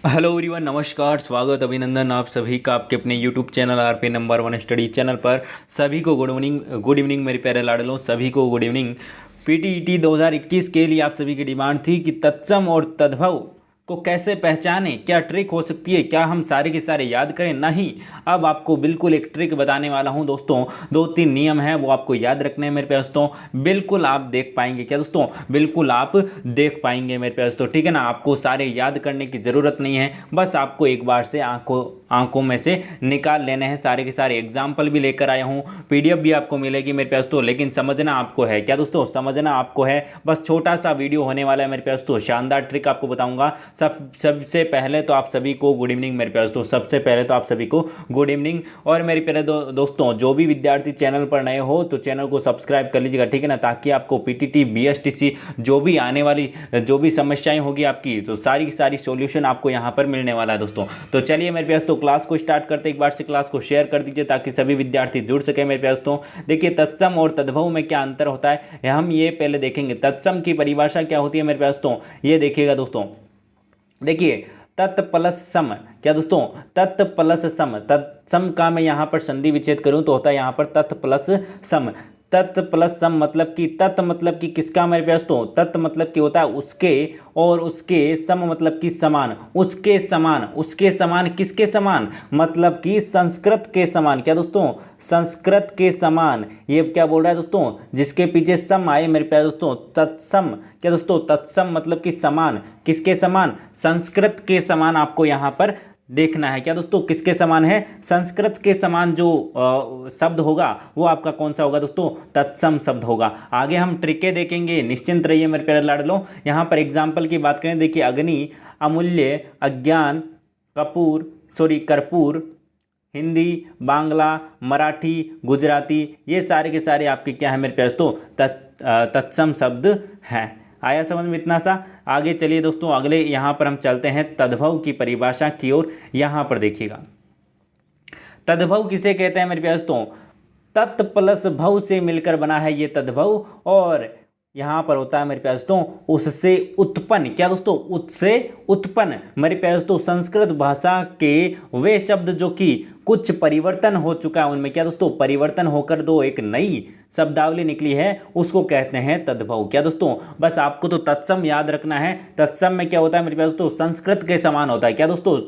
Hello everyone, नमस्कार, स्वागत, अभिनंदन आप सभी का आपके अपने YouTube channel RP number one study channel पर। सभी को गुड इवनिंग मेरे प्यारे लाडलों, सभी को गुड इवनिंग। पीटीईटी 2021 के लिए आप सभी की डिमांड थी कि तत्सम और तद्भव को कैसे पहचाने, क्या ट्रिक हो सकती है, क्या हम सारे के सारे याद करें? नहीं, अब आपको बिल्कुल एक ट्रिक बताने वाला हूं दोस्तों। 2-3 नियम हैं वो आपको याद रखने हैं मेरे प्यारे दोस्तों। बिल्कुल आप देख पाएंगे क्या दोस्तों? बिल्कुल आप देख पाएंगे मेरे प्यारे दोस्तों, ठीक है ना। आपको सारे याद करने की ज़रूरत नहीं है, बस आपको एक बार से आंखों में से निकाल लेने हैं। सारे के सारे एग्जाम्पल भी लेकर आया हूँ, पीडीएफ भी आपको मिलेगी मेरे प्यारे दोस्तों। लेकिन समझना आपको है क्या दोस्तों? समझना आपको है। बस छोटा सा वीडियो होने वाला है मेरे प्यारे दोस्तों, शानदार ट्रिक आपको बताऊंगा। सबसे पहले तो आप सभी को गुड इवनिंग मेरे प्यारे दोस्तों। सबसे पहले तो आप सभी को गुड इवनिंग। और मेरे प्यारे दोस्तों, जो भी विद्यार्थी चैनल पर नए हो तो चैनल को सब्सक्राइब कर लीजिएगा, ठीक है ना, ताकि आपको पीटीटी बीएसटीसी जो भी आने वाली जो भी समस्याएं होगी आपकी, तो सारी की सारी सॉल्यूशन आपको यहाँ पर मिलने वाला है दोस्तों। तो चलिए मेरे प्यारे दोस्तों, क्लास को स्टार्ट करते एक बार से क्लास को शेयर कर दीजिए ताकि सभी विद्यार्थी जुड़ सके मेरे प्यारे दोस्तों। देखिए, तत्सम और तद्भव में क्या अंतर होता है हम ये पहले देखेंगे। तत्सम की परिभाषा क्या होती है मेरे प्यारे दोस्तों, ये देखिएगा दोस्तों। देखिए, तत् प्लस सम, क्या दोस्तों? तत् प्लस सम। तत्सम का मैं यहाँ पर संधि विच्छेद करूँ तो होता है यहाँ पर तत् प्लस सम। तत् प्लस सम मतलब कि तत् मतलब कि किसका मेरे प्यारे दोस्तों? तत् मतलब कि होता है उसके, और उसके सम मतलब कि समान। उसके समान, उसके समान किसके समान? मतलब कि संस्कृत के समान। क्या दोस्तों? संस्कृत के समान। ये क्या बोल रहा है दोस्तों? जिसके पीछे सम आए मेरे प्यारे दोस्तों, तत्सम। क्या दोस्तों? तत्सम मतलब कि समान। किसके समान? संस्कृत के समान। आपको यहाँ पर देखना है क्या दोस्तों? किसके समान है? संस्कृत के समान जो शब्द होगा वो आपका कौन सा होगा दोस्तों? तत्सम शब्द होगा। आगे हम ट्रिकें देखेंगे, निश्चिंत रहिए मेरे प्यारे लाडलों। यहाँ पर एग्जाम्पल की बात करें, देखिए, अग्नि, अमूल्य, अज्ञान, कर्पूर, हिंदी, बांग्ला, मराठी, गुजराती, ये सारे के सारे आपके क्या है मेरे प्यारे दोस्तों? तत्सम शब्द हैं। आया समझ में इतना सा? आगे चलिए दोस्तों, अगले यहाँ पर हम चलते हैं तद्भव की परिभाषा की ओर। यहाँ पर देखिएगा, तद्भव किसे कहते हैं मेरे प्यारे दोस्तों? तत् प्लस भव से मिलकर बना है ये तद्भव। और यहाँ पर होता है मेरे प्यारे दोस्तों उससे उत्पन्न। क्या दोस्तों? उससे उत्पन्न मेरे प्यारे दोस्तों संस्कृत भाषा के वे शब्द जो कि कुछ परिवर्तन हो चुका है उनमें। क्या दोस्तों? परिवर्तन होकर दो एक नई शब्दावली निकली है, उसको कहते हैं तद्भव। क्या दोस्तों? बस आपको तो तत्सम याद रखना है। तत्सम में क्या होता है मेरे प्यारे दोस्तों? संस्कृत के समान होता है। क्या दोस्तों?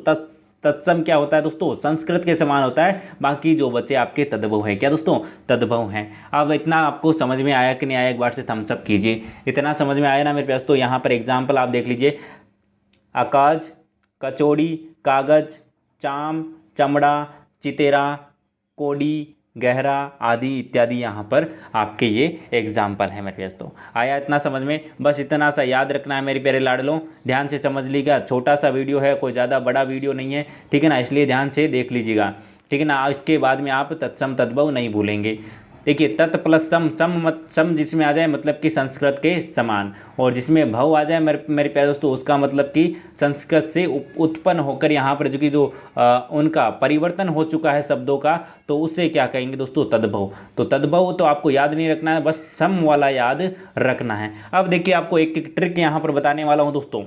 तत्सम क्या होता है दोस्तों? संस्कृत के समान होता है। बाकी जो बचे आपके तद्भव है। क्या दोस्तों? तद्भव हैं। अब इतना आपको समझ में आया कि नहीं आया? एक बार से थम्स अप कीजिए। इतना समझ में आया ना मेरे प्यारे दोस्तों? यहाँ पर एग्जाम्पल आप देख लीजिए। आकाश, कचौड़ी, कागज, चाम, चमड़ा, चितेरा, कोडी, गहरा आदि इत्यादि यहाँ पर आपके ये एग्जाम्पल हैं मेरे प्यारे दोस्तों। आया इतना समझ में? बस इतना सा याद रखना है मेरे प्यारे लाडलों। ध्यान से समझ लीजिएगा, छोटा सा वीडियो है, कोई ज़्यादा बड़ा वीडियो नहीं है, ठीक है ना, इसलिए ध्यान से देख लीजिएगा, ठीक है ना। इसके बाद में आप तत्सम तद्भव नहीं भूलेंगे। देखिए, तत् प्लस सम, सम जिसमें आ जाए मतलब कि संस्कृत के समान, और जिसमें भव आ जाए मेरे प्यारे दोस्तों उसका मतलब कि संस्कृत से उत्पन्न होकर यहाँ पर जो कि उनका परिवर्तन हो चुका है शब्दों का, तो उससे क्या कहेंगे दोस्तों? तद्भव। तो तद्भव तो आपको याद नहीं रखना है, बस सम वाला याद रखना है। अब देखिए, आपको एक एक ट्रिक यहाँ पर बताने वाला हूँ दोस्तों।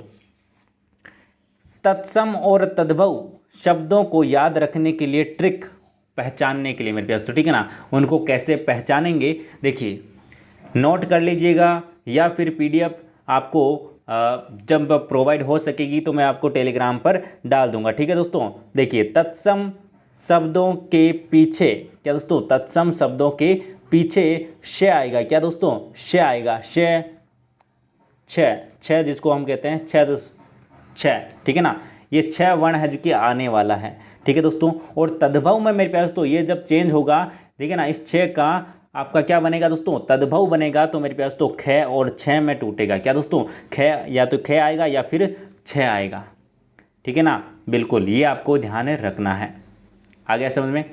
तत्सम और तद्भव शब्दों को याद रखने के लिए ट्रिक, पहचानने के लिए मेरे प्यारे दोस्तों, ठीक है ना, उनको कैसे पहचानेंगे देखिए, नोट कर लीजिएगा, या फिर पीडीएफ आपको जब प्रोवाइड हो सकेगी तो मैं आपको टेलीग्राम पर डाल दूंगा, ठीक है दोस्तों। देखिए, तत्सम शब्दों के पीछे, क्या दोस्तों? तत्सम शब्दों के पीछे श आएगा। क्या दोस्तों? श आएगा। श, छ जिसको हम कहते हैं छ, ठीक है ना, ये 6 वर्ण है जो कि आने वाला है, ठीक है दोस्तों। और तद्भव में मेरे प्यारे दोस्तों ये जब चेंज होगा, ठीक है ना, इस 6 का आपका क्या बनेगा दोस्तों? तद्भव बनेगा। तो मेरे प्यारे दोस्तों ख और 6 में टूटेगा। क्या दोस्तों? ख, या तो ख आएगा या फिर 6 आएगा, ठीक है ना। बिल्कुल, ये आपको ध्यान रखना है। आ गया समझ में?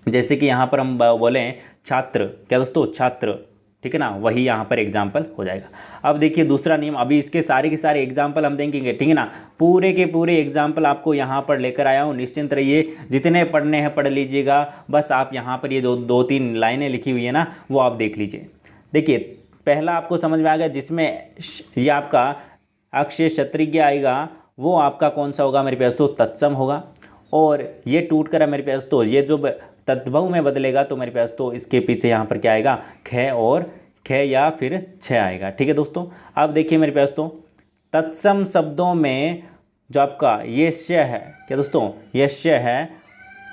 जैसे कि यहाँ पर हम बोलें छात्र, क्या दोस्तों? छात्र, ठीक है ना, वही यहाँ पर एग्जाम्पल हो जाएगा। अब देखिए दूसरा नियम, अभी इसके सारे के सारे एग्जाम्पल हम देंगे, ठीक है ना, पूरे के पूरे एग्जाम्पल आपको यहाँ पर लेकर आया हूँ। निश्चिंत रहिए, जितने पढ़ने हैं पढ़ लीजिएगा। बस आप यहाँ पर ये दो तीन लाइनें लिखी हुई है ना, वो आप देख लीजिए। देखिए, पहला आपको समझ में आ गया, जिसमें ये आपका अक्षय क्षत्रिय आएगा, वो आपका कौन सा होगा मेरे प्यारे दोस्तों, तत्सम होगा। और ये टूट कर मेरे प्यारे दोस्तों ये जो तद्भव में बदलेगा तो मेरे प्यारे दोस्तों इसके पीछे यहाँ पर क्या आएगा, ख और ख या फिर छ आएगा। ठीक है दोस्तों। अब देखिए मेरे प्यारे दोस्तों, तत्सम शब्दों में जो आपका ये श है, क्या दोस्तों, ये श है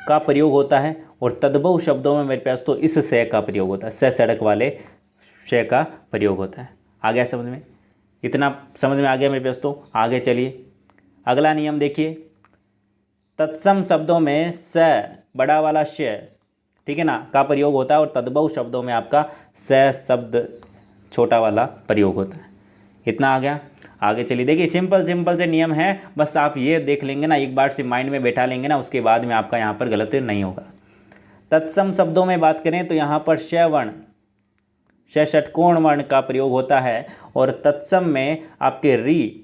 का प्रयोग होता है, और तद्भव शब्दों में मेरे प्यारे दोस्तों इस से का प्रयोग होता है, सड़क वाले श का प्रयोग होता है। आ गया समझ में? इतना समझ में आ गया मेरे प्यारे दोस्तों। आगे चलिए, अगला नियम देखिए, तत्सम शब्दों में स बड़ा वाला श, ठीक है ना, का प्रयोग होता है, और तद्भव शब्दों में आपका स शब्द छोटा वाला प्रयोग होता है। इतना आ गया। आगे चलिए, देखिए सिंपल सिंपल से नियम है, बस आप ये देख लेंगे ना, एक बार से माइंड में बैठा लेंगे ना, उसके बाद में आपका यहाँ पर गलत नहीं होगा। तत्सम शब्दों में बात करें तो यहाँ पर श वर्ण, श षटकोण वर्ण का प्रयोग होता है, और तत्सम में आपके री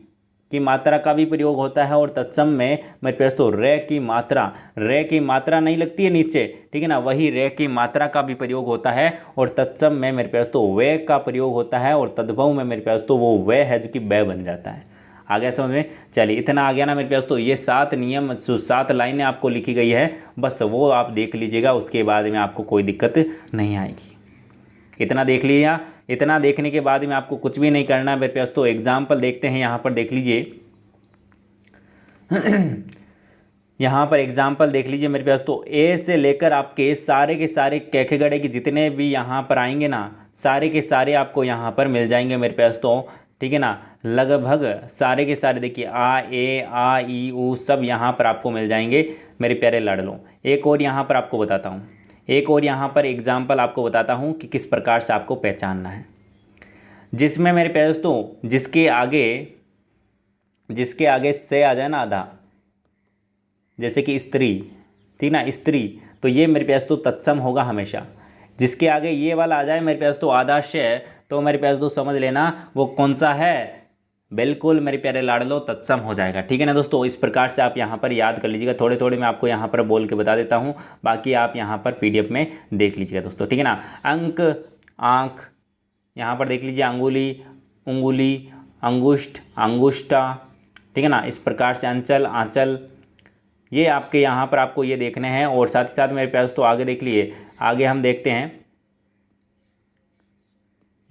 की मात्रा का भी प्रयोग होता है, और तत्सम में मेरे प्यारे दोस्तों रे की मात्रा नहीं लगती है नीचे, ठीक है ना, वही रे की मात्रा का भी प्रयोग होता है, और तत्सम में मेरे प्यारे दोस्तों वे का प्रयोग होता है, और तद्भव में मेरे प्यारे दोस्तों वो वे है जो कि बै बन जाता है। आ गया समझ में? चलिए इतना आ गया ना मेरे प्यारे दोस्तों। ये 7 नियम 7 लाइनें आपको लिखी गई है, बस वो आप देख लीजिएगा, उसके बाद में आपको कोई दिक्कत नहीं आएगी। इतना देख लिया। इतना देखने के बाद में आपको कुछ भी नहीं करना है मेरे प्यारे दोस्तों। एग्जाम्पल देखते हैं, यहाँ पर देख लीजिए यहाँ पर एग्जाम्पल देख लीजिए मेरे प्यारे दोस्तों। ए से लेकर आपके सारे के सारे कैखेगड़े के जितने भी यहाँ पर आएंगे ना, सारे के सारे आपको यहाँ पर मिल जाएंगे मेरे प्यारे दोस्तों, ठीक है ना, लगभग सारे के सारे। देखिए आ ए आ ई ऊ सब यहाँ पर आपको मिल जाएंगे मेरे प्यारे लाडलों। एक और यहाँ पर आपको बताता हूँ, एक और यहाँ पर एग्जाम्पल आपको बताता हूँ कि किस प्रकार से आपको पहचानना है, जिसमें मेरे प्यारे दोस्तों जिसके आगे से आ जाए ना आधा, जैसे कि स्त्री, ठीक ना, स्त्री, तो ये मेरे प्यारे दोस्तों तत्सम होगा हमेशा। जिसके आगे ये वाला आ जाए मेरे प्यारे दोस्तों आधा श, तो मेरे प्यारे दोस्तों समझ लेना वो कौन सा है, बिल्कुल मेरे प्यारे लाडलो तत्सम हो जाएगा। ठीक है ना दोस्तों। इस प्रकार से आप यहाँ पर याद कर लीजिएगा। थोड़े थोड़े मैं आपको यहाँ पर बोल के बता देता हूँ, बाकी आप यहाँ पर पीडीएफ में देख लीजिएगा दोस्तों, ठीक है ना। अंक, आँख, यहाँ पर देख लीजिए अंगुली, उंगुली, अंगुष्ठ, अंगुष्ठा, ठीक है ना। इस प्रकार से अंचल, आंचल, ये आपके यहाँ पर आपको ये देखने हैं। और साथ ही साथ मेरे प्यारे दोस्तों आगे देख लिए, आगे हम देखते हैं,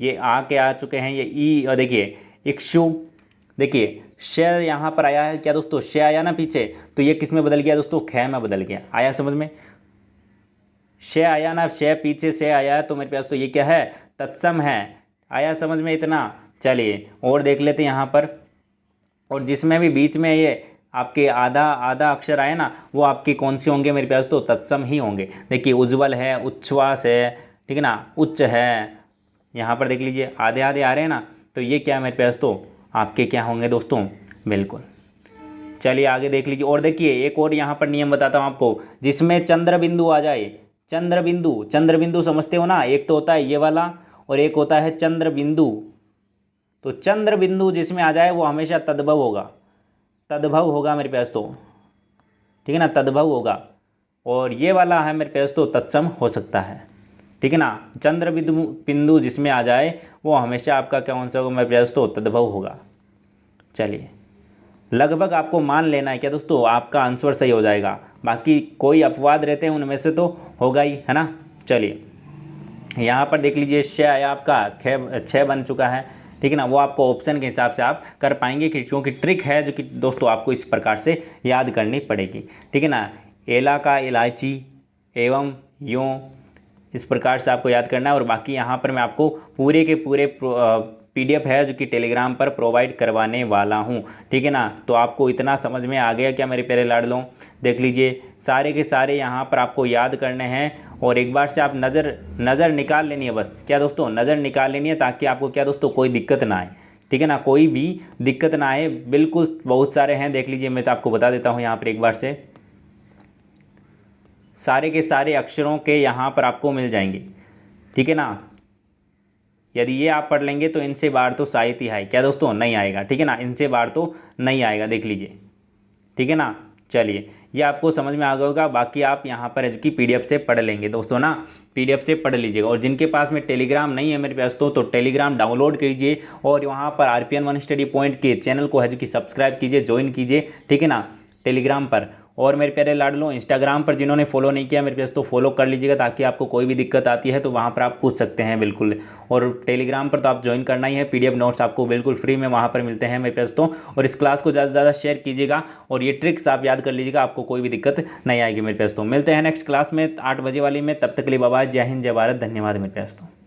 ये आ के आ चुके हैं, ये ई, और देखिए इक्षु, देखिए श यहाँ पर आया है, क्या दोस्तों, श आया ना पीछे, तो ये किस में बदल गया दोस्तों, ख में बदल गया। आया समझ में? श आया ना, श पीछे से आया है, तो मेरे प्यारे दोस्तों ये क्या है, तत्सम है। आया समझ में इतना? चलिए और देख लेते हैं यहाँ पर। और जिसमें भी बीच में ये आपके आधा आधा अक्षर आए ना, वो आपके कौन से होंगे मेरे प्यारे दोस्तों, तत्सम ही होंगे। देखिए उज्ज्वल है, उच्छ्वास है, ठीक है ना, उच्च है, यहाँ पर देख लीजिए आधे आधे आ रहे हैं ना, तो ये क्या है मेरे प्यारे दोस्तों, आपके क्या होंगे दोस्तों, बिल्कुल। चलिए आगे देख लीजिए। और देखिए एक और यहाँ पर नियम बताता हूँ आपको, जिसमें चंद्र बिंदु आ जाए, चंद्र बिंदु, चंद्र बिंदु समझते हो ना, एक तो होता है ये वाला और एक होता है चंद्र बिंदु। तो चंद्र बिंदु जिसमें आ जाए वो हमेशा तद्भव होगा, तद्भव होगा मेरे प्यारे दोस्तों, ठीक है ना, तद्भव होगा। और ये वाला है मेरे प्यारे दोस्तों तत्सम हो सकता है, ठीक है ना। चंद्र बिंदु जिसमें आ जाए वो हमेशा आपका क्या कौन सा होगा मेरे प्यारे दोस्तों, तद्भव होगा। चलिए लगभग आपको मान लेना है क्या दोस्तों, आपका आंसर सही हो जाएगा। बाकी कोई अपवाद रहते हैं उनमें से तो होगा ही, है ना। चलिए यहाँ पर देख लीजिए, श आया आपका, 6 बन चुका है, ठीक है ना। वो आपको ऑप्शन के हिसाब से आप कर पाएंगे, क्योंकि ट्रिक है जो कि दोस्तों आपको इस प्रकार से याद करनी पड़ेगी, ठीक है ना। एला का इलायची, एवं, यूँ, इस प्रकार से आपको याद करना है। और बाकी यहाँ पर मैं आपको पूरे के पूरे पीडीएफ है जो कि टेलीग्राम पर प्रोवाइड करवाने वाला हूँ, ठीक है ना। तो आपको इतना समझ में आ गया क्या मेरे प्यारे लाडलों? देख लीजिए सारे के सारे यहाँ पर आपको याद करने हैं, और एक बार से आप नज़र निकाल लेनी है, बस क्या दोस्तों, नज़र निकाल लेनी है, ताकि आपको क्या दोस्तों कोई दिक्कत ना आए, ठीक है ना, कोई भी दिक्कत ना आए। बिल्कुल बहुत सारे हैं, देख लीजिए मैं तो आपको बता देता हूँ यहाँ पर एक बार से, सारे के सारे अक्षरों के यहाँ पर आपको मिल जाएंगे, ठीक है ना। यदि ये आप पढ़ लेंगे तो इनसे बाहर तो शायद ही आए, क्या दोस्तों, नहीं आएगा, ठीक है ना, इनसे बाहर तो नहीं आएगा, देख लीजिए, ठीक है ना। चलिए ये आपको समझ में आ गया होगा। बाकी आप यहाँ पर इसकी पीडीएफ से पढ़ लेंगे दोस्तों ना, PDF से पढ़ लीजिएगा। और जिनके पास में टेलीग्राम नहीं है मेरे दोस्तों, तो टेलीग्राम डाउनलोड कीजिए और वहाँ पर RPN वन स्टडी पॉइंट के चैनल को है जो कि सब्सक्राइब कीजिए, ज्वाइन कीजिए, ठीक है ना, टेलीग्राम पर। और मेरे प्यारे लाडलों, इंस्टाग्राम पर जिन्होंने फॉलो नहीं किया मेरे पास, तो फॉलो कर लीजिएगा, ताकि आपको कोई भी दिक्कत आती है तो वहाँ पर आप पूछ सकते हैं बिल्कुल। और टेलीग्राम पर तो आप ज्वाइन करना ही है, PDF नोट्स आपको बिल्कुल फ्री में वहाँ पर मिलते हैं मेरे पास तो। और इस क्लास को ज़्यादा से ज़्यादा शेयर कीजिएगा और ये ट्रिक्स आप याद कर लीजिएगा, आपको कोई भी दिक्कत नहीं आएगी मेरे पास तो। मिलते हैं नेक्स्ट क्लास में 8 बजे वाली में, तब तक के लिए बाय बाय, जय हिंद, जय भारत, धन्यवाद मेरे पास तो।